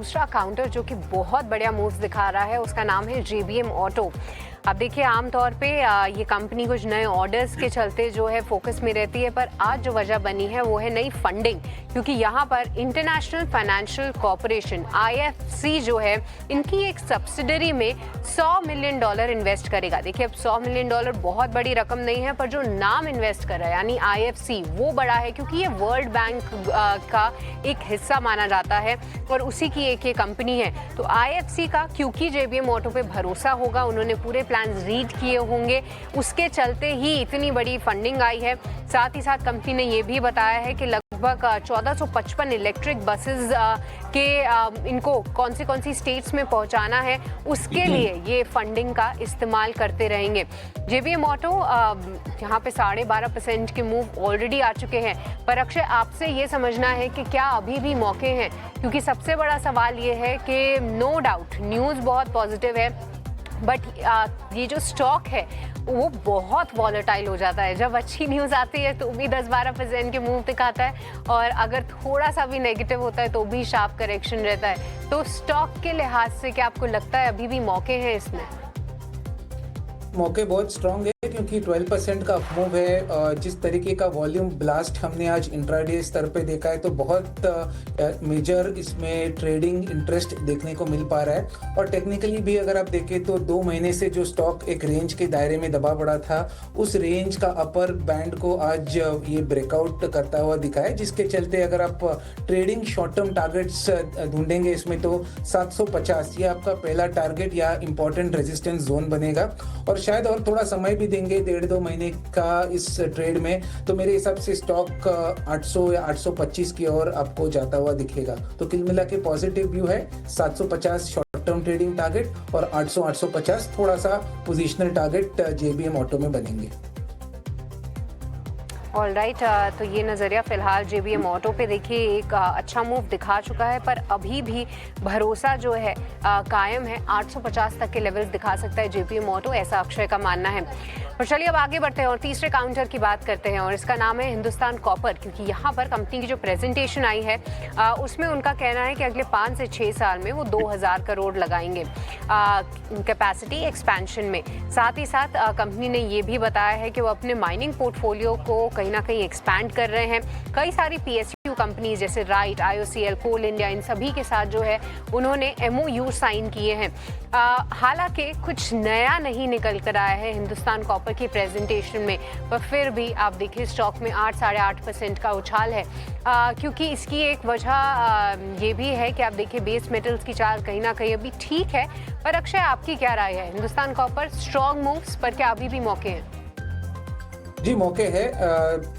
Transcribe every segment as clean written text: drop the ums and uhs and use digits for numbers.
दूसरा काउंटर जो कि बहुत बढ़िया मूव्स दिखा रहा है उसका नाम है JBM ऑटो। अब देखिए आमतौर पे ये कंपनी कुछ नए ऑर्डर्स के चलते जो है फोकस में रहती है, पर आज जो वजह बनी है वो है नई फंडिंग, क्योंकि यहाँ पर इंटरनेशनल फाइनेंशियल कॉरपोरेशन IFC जो है इनकी एक सब्सिडरी में $100 मिलियन इन्वेस्ट करेगा। देखिए अब $100 मिलियन बहुत बड़ी रकम नहीं है, पर जो नाम इन्वेस्ट कर रहा है यानी IFC वो बड़ा है, क्योंकि ये वर्ल्ड बैंक का एक हिस्सा माना जाता है और उसी की एक ये कंपनी है। तो IFC का क्योंकि JBM ऑटो पे भरोसा होगा, उन्होंने पूरे प्लान्स रीड किए होंगे, उसके चलते ही इतनी बड़ी फंडिंग आई है। साथ ही साथ कंपनी ने ये भी बताया है कि लगभग 1455 इलेक्ट्रिक बसेस के इनको कौन सी स्टेट्स में पहुंचाना है, उसके लिए ये फंडिंग का इस्तेमाल करते रहेंगे। JBM ऑटो यहाँ पे 12.5% के मूव ऑलरेडी आ चुके हैं, पर अक्षय आपसे ये समझना है कि क्या अभी भी मौके हैं, क्योंकि सबसे बड़ा सवाल ये है कि नो डाउट न्यूज़ बहुत पॉजिटिव है, बट ये जो स्टॉक है वो बहुत वॉलेटाइल हो जाता है। जब अच्छी न्यूज़ आती है तो भी 10-12% के मूव दिखाता है, और अगर थोड़ा सा भी नेगेटिव होता है तो भी शार्प करेक्शन रहता है। तो स्टॉक के लिहाज से क्या आपको लगता है अभी भी मौके हैं इसमें? मौके बहुत स्ट्रांग है, क्योंकि 12% का मूव है। जिस तरीके का वॉल्यूम ब्लास्ट हमने आज इंट्राडे स्तर पे देखा है, तो बहुत मेजर इसमें ट्रेडिंग इंटरेस्ट देखने को मिल पा रहा है। और टेक्निकली भी अगर आप देखें तो 2 महीने से जो स्टॉक एक रेंज के दायरे में दबा पड़ा था, उस रेंज का अपर बैंड को आज ये ब्रेकआउट करता हुआ दिखा है, जिसके चलते अगर आप ट्रेडिंग शॉर्ट टर्म टारगेट्स ढूंढेंगे इसमें तो 750 ये आपका पहला टारगेट या इंपॉर्टेंट रेजिस्टेंस जोन बनेगा। और शायद और थोड़ा समय भी देंगे 1.5-2 महीने का इस ट्रेड में, तो मेरे हिसाब से स्टॉक 800 या 825 की ओर आपको जाता हुआ दिखेगा। तो कुल मिला के पॉजिटिव व्यू है। 750 शॉर्ट टर्म ट्रेडिंग टारगेट और 800-850 थोड़ा सा पोजिशनल टारगेट JBM ऑटो में बनेंगे। ऑलराइट, तो ये नज़रिया फिलहाल JBM ऑटो पे देखिए एक अच्छा मूव दिखा चुका है, पर अभी भी भरोसा जो है कायम है। 850 तक के लेवल्स दिखा सकता है JBM ऑटो, ऐसा अक्षय का मानना है। और चलिए अब आगे बढ़ते हैं और तीसरे काउंटर की बात करते हैं, और इसका नाम है हिंदुस्तान कॉपर, क्योंकि यहाँ पर कंपनी की जो प्रेजेंटेशन आई है उसमें उनका कहना है कि अगले 5 से 6 साल में वो 2000 करोड़ लगाएंगे कैपेसिटी एक्सपेंशन में। साथ ही साथ कंपनी ने ये भी बताया है कि वो अपने माइनिंग पोर्टफोलियो को कहीं ना कहीं एक्सपैंड कर रहे हैं। कई सारी PSU कंपनीज जैसे राइट, IOCL, कोल इंडिया, इन सभी के साथ जो है उन्होंने MOU साइन किए हैं। हालांकि कुछ नया नहीं निकल कर आया है हिंदुस्तान कॉपर की प्रेजेंटेशन में, पर फिर भी आप देखिए स्टॉक में 8-8.5% का उछाल है, क्योंकि इसकी एक वजह ये भी है कि आप देखिए बेस मेटल्स की चाल कहीं ना कहीं अभी ठीक है। पर अक्षय आपकी क्या राय है, हिंदुस्तान कॉपर स्ट्रॉन्ग मूव्स पर क्या अभी भी मौके हैं? जी मौके है।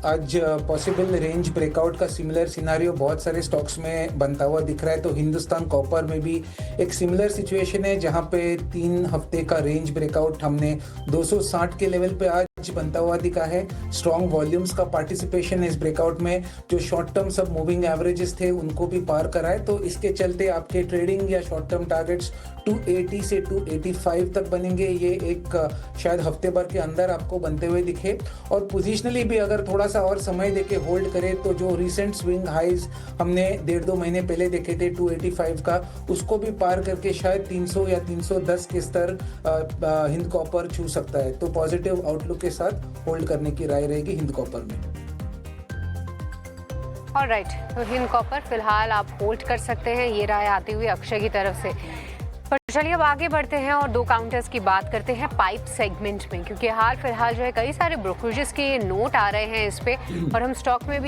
आज पॉसिबल रेंज ब्रेकआउट का सिमिलर सिनारियो बहुत सारे स्टॉक्स में बनता हुआ दिख रहा है, तो हिंदुस्तान कॉपर में भी एक सिमिलर सिचुएशन है, जहां पे 3 हफ्ते का रेंज ब्रेकआउट हमने 260 के लेवल पे आज बनता हुआ दिखा है। स्ट्रॉन्ग वॉल्यूम्स का पार्टिसिपेशन इस ब्रेकआउट में, जो शॉर्ट टर्म सब मूविंग एवरेजेस थे उनको भी पार कराए, तो इसके चलते आपके ट्रेडिंग या शॉर्ट टर्म टारगेट्स 280 से 285 तक बनेंगे। ये एक शायद हफ्ते भर के अंदर आपको बनते हुए दिखे। और पोजिशनली भी अगर थोड़ा सा और समय देके होल्ड करें तो जो रिसेंट स्विंग हाइज हमने 1.5-2 महीने पहले देखे थे 285 का, उसको भी पार करके शायद 300 या 310 के स्तर हिंद कॉपर छू सकता है। तो पॉजिटिव आउटलुक के साथ होल्ड करने की राय रहेगी हिंद कॉपर में। ऑलराइट, तो हिंद कॉपर फिलहाल आप होल्ड कर सकते हैं, ये राय आती हुई अक्षय की तरफ से। पर चलिए अब आगे बढ़ते हैं और 2 काउंटर्स की बात करते हैं पाइप सेगमेंट में, क्योंकि हाल फिलहाल जो है कई सारे ब्रोकरेजेस के नोट आ रहे हैं इस पे, और हम स्टॉक में भी